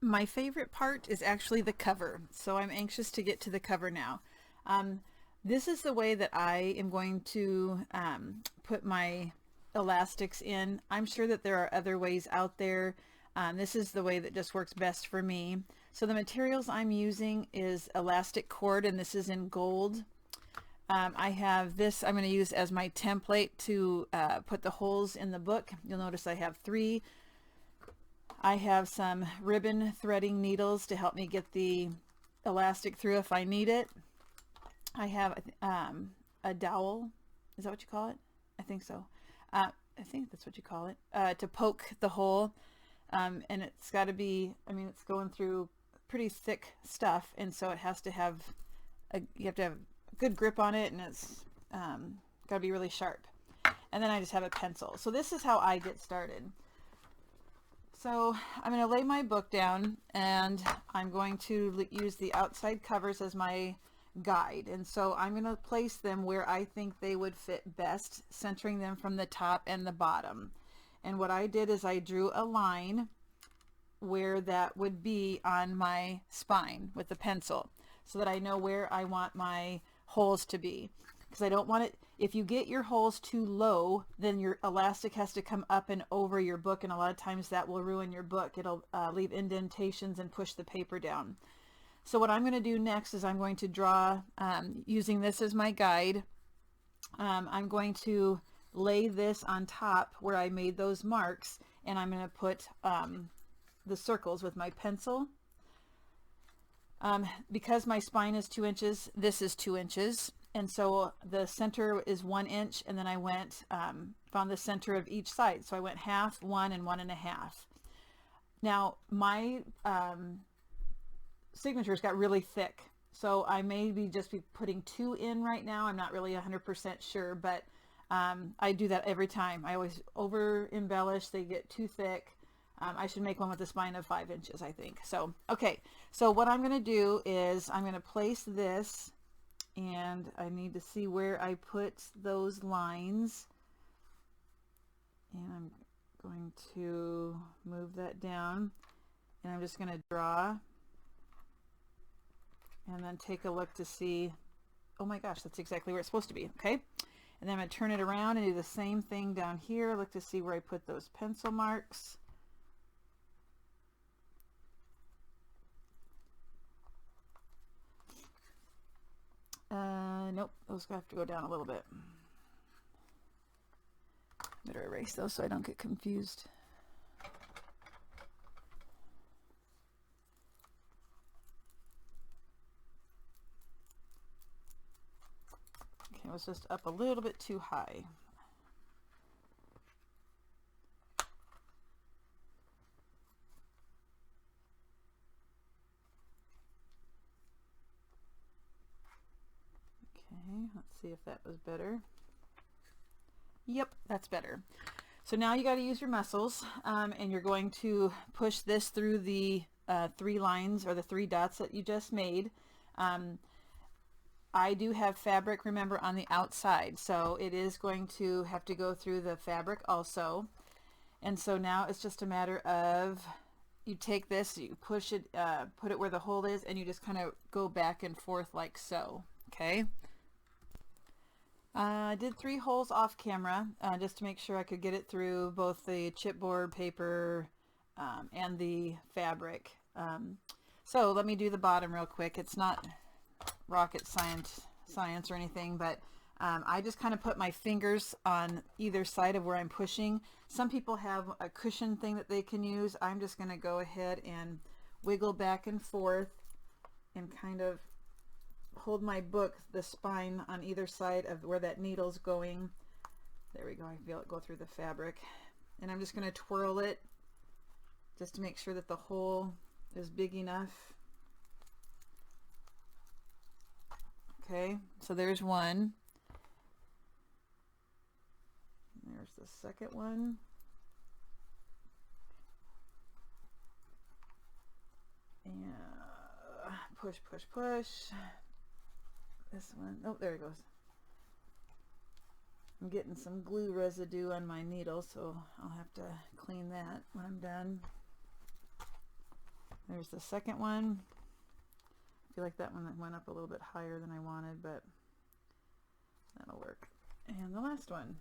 My favorite part is actually the cover, so I'm anxious to get to the cover now. This is the way that I am going to put my elastics in. I'm sure that there are other ways out there. This is the way that just works best for me. So the materials I'm using is elastic cord, and this is in gold. I have this I'm going to use as my template to put the holes in the book. You'll notice I have three. I have some ribbon threading needles to help me get the elastic through if I need it. I have a dowel. Is that what you call it? I think so. I think that's what you call it, to poke the hole. And it's got to be, I mean, it's going through pretty thick stuff, and so it has to have, you have to have a good grip on it, and it's got to be really sharp. And then I just have a pencil. So this is how I get started. So I'm going to lay my book down, and I'm going to use the outside covers as my guide. And so I'm going to place them where I think they would fit best, centering them from the top and the bottom. And what I did is I drew a line where that would be on my spine with the pencil, so that I know where I want my holes to be. Because I don't want it, if you get your holes too low, then your elastic has to come up and over your book, and a lot of times that will ruin your book. It'll leave indentations and push the paper down. So what I'm going to do next is I'm going to draw, using this as my guide. I'm going to lay this on top where I made those marks, and I'm going to put the circles with my pencil. Because my spine is 2 inches, this is 2 inches. And so the center is 1 inch, and then I went, found the center of each side. So I went half, 1, and 1.5. Now my signatures got really thick, so I may just be putting 2 in right now. I'm not really 100% sure, but I do that every time. I always over embellish, they get too thick. I should make one with a spine of 5 inches, I think. So, okay, so what I'm going to do is I'm going to place this, and I need to see where I put those lines, and I'm going to move that down, and I'm just going to draw, and then take a look to see, oh my gosh, that's exactly where it's supposed to be. Okay, and then I'm going to turn it around and do the same thing down here. Look to see where I put those pencil marks. Nope, those have to go down a little bit. Better erase those so I don't get confused. Okay, it was just up a little bit too high. Okay, let's see if that was better. Yep, that's better. So now you got to use your muscles, and you're going to push this through the 3 lines, or the 3 dots that you just made. I do have fabric, remember, on the outside, so it is going to have to go through the fabric also. And so now it's just a matter of, you take this, you push it, put it where the hole is, and you just kind of go back and forth like so. Okay. I did 3 holes off camera, just to make sure I could get it through both the chipboard paper and the fabric. So let me do the bottom real quick. It's not rocket science or anything, but I just kind of put my fingers on either side of where I'm pushing. Some people have a cushion thing that they can use. I'm just going to go ahead and wiggle back and forth and kind of hold my book, the spine on either side of where that needle's going. There we go. I feel it go through the fabric. And I'm just going to twirl it just to make sure that the hole is big enough. Okay, so there's one. There's the second one. And push, push, push. This one, oh, there it goes. I'm getting some glue residue on my needle, so I'll have to clean that when I'm done. There's the second one. I feel like that one went up a little bit higher than I wanted, but that'll work. And the last one.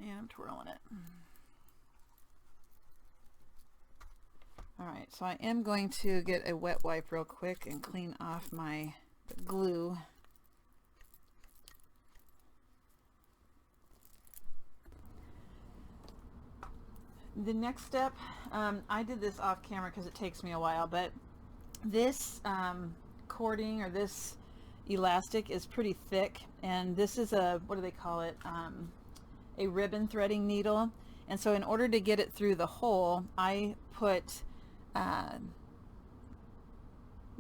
And I'm twirling it. Alright, so I am going to get a wet wipe real quick and clean off my glue. The next step, I did this off camera because it takes me a while, but this cording or this elastic is pretty thick, and this is a, what do they call it, a ribbon threading needle. And so in order to get it through the hole, I put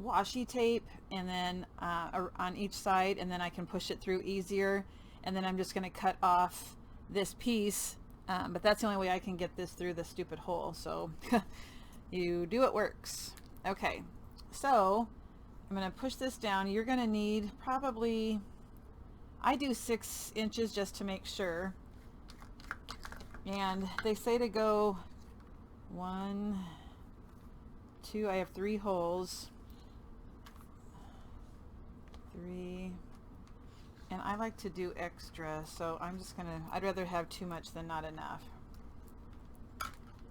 washi tape and then on each side, and then I can push it through easier. And then I'm just going to cut off this piece, but that's the only way I can get this through the stupid hole. So you do what works. Okay, so I'm going to push this down. You're going to need probably, I do 6 inches just to make sure. And they say to go 1, 2, I have 3 holes, 3, and I like to do extra, so I'm just gonna, I'd rather have too much than not enough.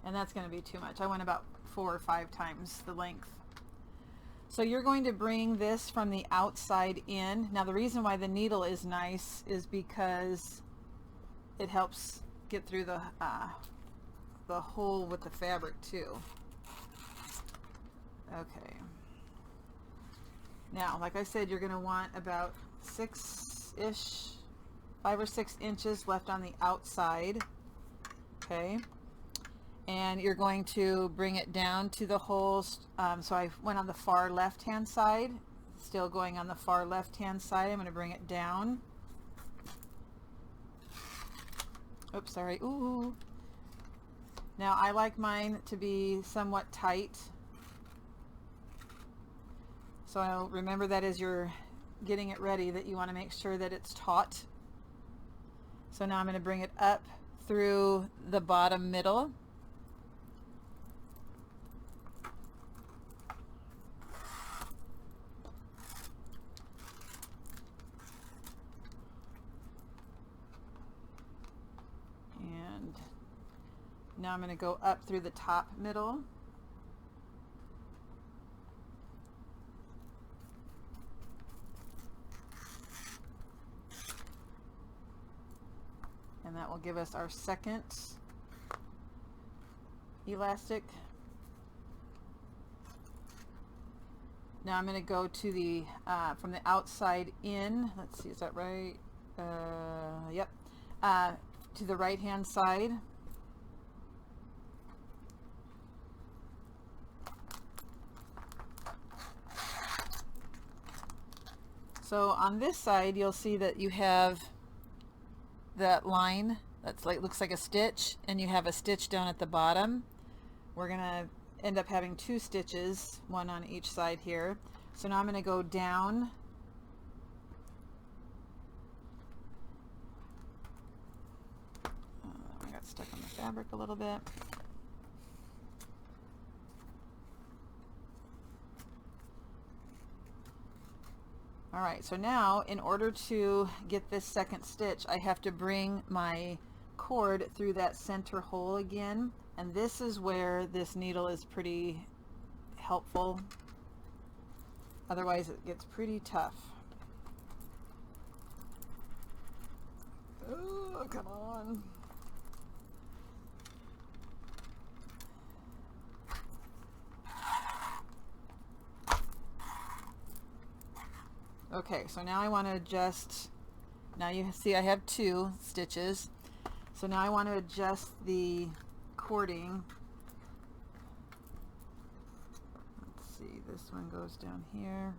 And that's gonna be too much. I went about 4 or 5 times the length. So you're going to bring this from the outside in. Now the reason why the needle is nice is because it helps get through the hole with the fabric too. Okay. Now, like I said, you're going to want about 6-ish, 5 or 6 inches left on the outside. Okay. And you're going to bring it down to the holes. So I went on the far left-hand side, still going on the far left-hand side. I'm going to bring it down. Oops, sorry. Ooh. Now I like mine to be somewhat tight. So remember that as you're getting it ready, that you want to make sure that it's taut. So now I'm going to bring it up through the bottom middle. And now I'm going to go up through the top middle. And that will give us our second elastic. Now I'm going to go to the, from the outside in, let's see, is that right? Yep. To the right hand side. So on this side you'll see that you have that line that's like, looks like a stitch, and you have a stitch down at the bottom. We're gonna end up having 2 stitches, one on each side here. So now I'm going to go down I got stuck on the fabric a little bit. Alright, so now in order to get this second stitch, I have to bring my cord through that center hole again, and this is where this needle is pretty helpful. Otherwise it gets pretty tough. Oh, come on. Okay, so now I want to adjust, now you see I have 2 stitches, so now I want to adjust the cording. Let's see, this one goes down here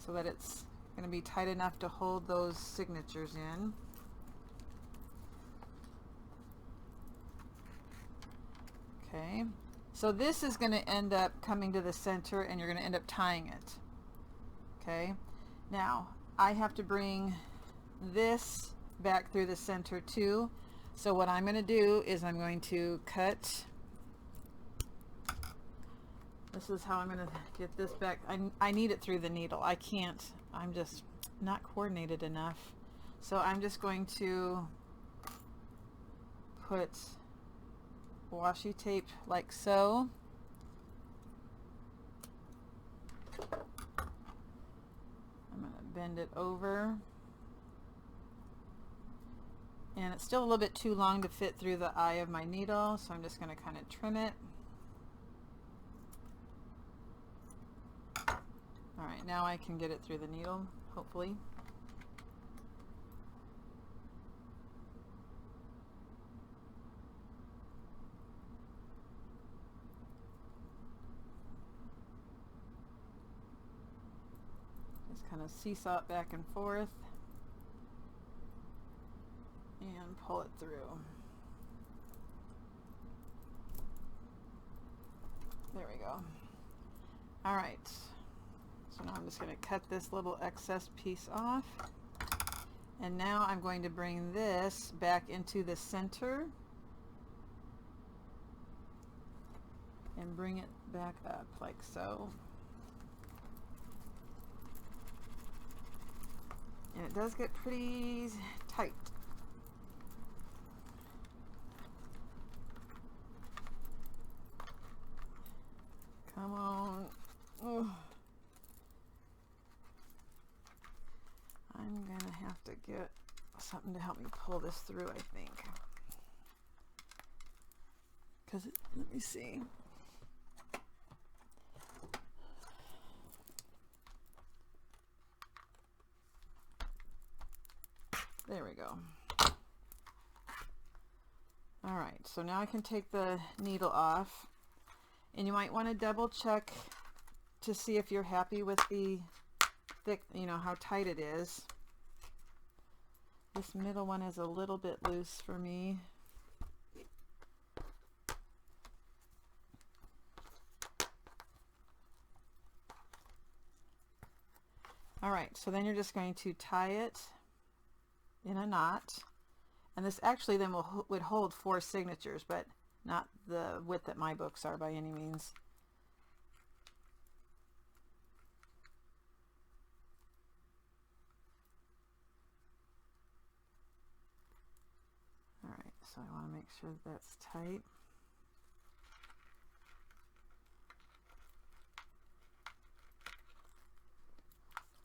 so that it's going to be tight enough to hold those signatures in. Okay. So this is going to end up coming to the center, and you're going to end up tying it. Okay. Now I have to bring this back through the center too. So what I'm going to do is I'm going to cut. This is how I'm going to get this back. I need it through the needle. I can't. I'm just not coordinated enough. So I'm just going to put washi tape like so. I'm going to bend it over. And it's still a little bit too long to fit through the eye of my needle, so I'm just going to kind of trim it. Alright, now I can get it through the needle, hopefully. Just kind of seesaw it back and forth and pull it through. There we go. Alright. So now I'm just going to cut this little excess piece off. And now I'm going to bring this back into the center and bring it back up like so. And it does get pretty tight. Come on. Ugh. I'm gonna have to get something to help me pull this through, I think. Because, let me see. There we go. Alright, so now I can take the needle off. And you might want to double check to see if you're happy with the thick, you know, how tight it is. This middle one is a little bit loose for me. Alright, so then you're just going to tie it in a knot. And this actually then would hold 4 signatures, but not the width that my books are by any means. Alright, so I want to make sure that's tight.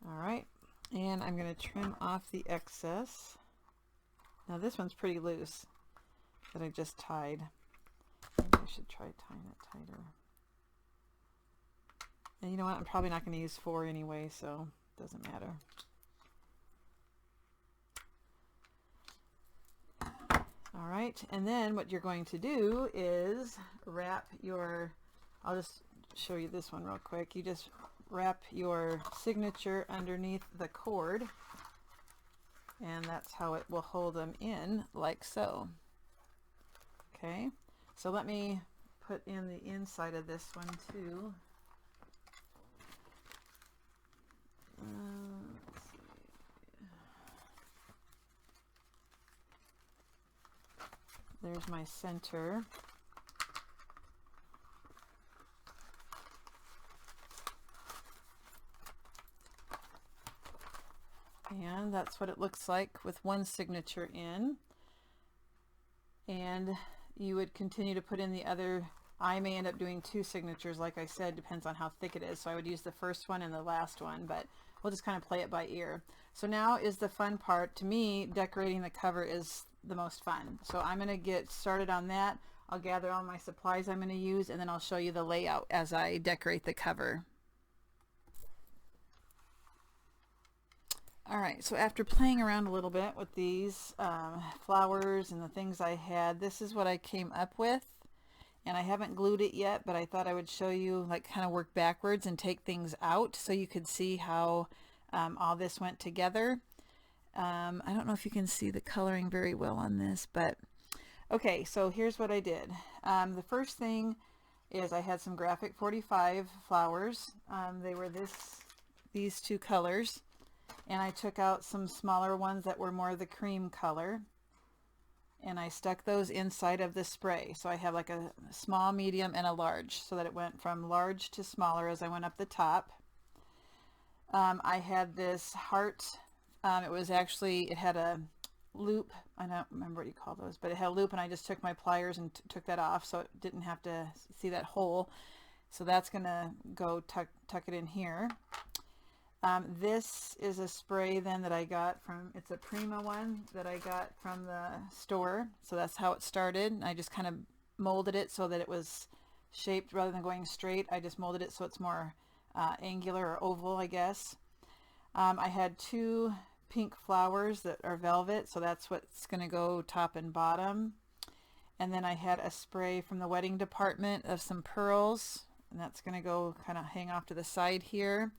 Alright, and I'm going to trim off the excess. Now this one's pretty loose that I just tied. Maybe I should try tying it tighter. And you know what? I'm probably not going to use 4 anyway, so it doesn't matter. Alright, and then what you're going to do is wrap your, I'll just show you this one real quick. You just wrap your signature underneath the cord, and that's how it will hold them in, like so. Okay, so let me put in the inside of this one too. Let's see. There's my center. And that's what it looks like with one signature in. And you would continue to put in the other. I may end up doing 2 signatures, like I said, depends on how thick it is. So I would use the first one and the last one, but we'll just kind of play it by ear. So now is the fun part. To me, decorating the cover is the most fun. So I'm going to get started on that. I'll gather all my supplies I'm going to use, and then I'll show you the layout as I decorate the cover. Alright, so after playing around a little bit with these flowers and the things I had, this is what I came up with. And I haven't glued it yet, but I thought I would show you, like, kind of work backwards and take things out so you could see how all this went together. I don't know if you can see the coloring very well on this, but okay, so here's what I did. The first thing is I had some Graphic 45 flowers. They were these 2 colors. And I took out some smaller ones that were more the cream color, and I stuck those inside of the spray. So I have like a small, medium, and a large, so that it went from large to smaller as I went up the top. I had this heart. It had a loop. I don't remember what you call those, but it had a loop, and I just took my pliers and took that off so it didn't have to see that hole. So that's gonna go tuck it in here. This is a spray then that I got from, it's a Prima one that I got from the store. So that's how it started. I just kind of molded it so that it was shaped rather than going straight. I just molded it so it's more angular or oval, I guess. I had 2 pink flowers that are velvet, so that's what's going to go top and bottom. And then I had a spray from the wedding department of some pearls, and that's going to go kind of hang off to the side here.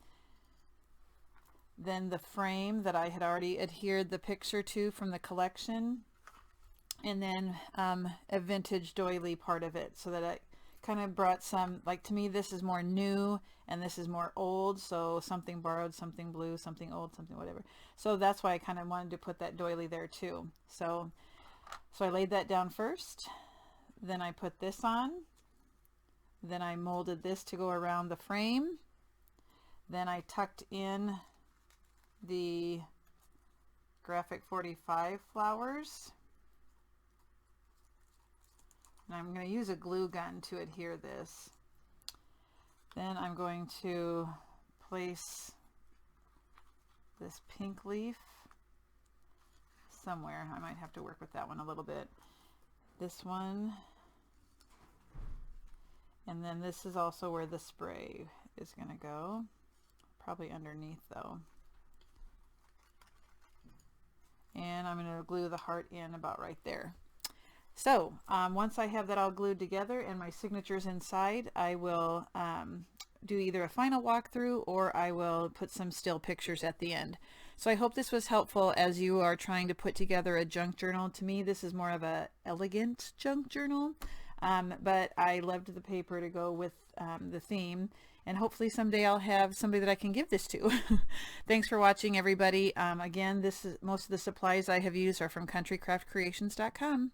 Then the frame that I had already adhered the picture to from the collection, and then a vintage doily part of it, so that I kind of brought some, like, to me this is more new and this is more old, so something borrowed, something blue, something old, something whatever. So that's why I kind of wanted to put that doily there too. So I laid that down first, then I put this on, then I molded this to go around the frame, then I tucked in the Graphic 45 flowers, and I'm going to use a glue gun to adhere this. Then I'm going to place this pink leaf somewhere. I might have to work with that one a little bit. This one, and then this is also where the spray is going to go, probably underneath though. And I'm going to glue the heart in about right there. So once I have that all glued together and my signatures inside, I will do either a final walkthrough or I will put some still pictures at the end. So I hope this was helpful as you are trying to put together a junk journal. To me, this is more of a elegant junk journal, but I loved the paper to go with the theme. And hopefully someday I'll have somebody that I can give this to. Thanks for watching, everybody. Again, most of the supplies I have used are from countrycraftcreations.com.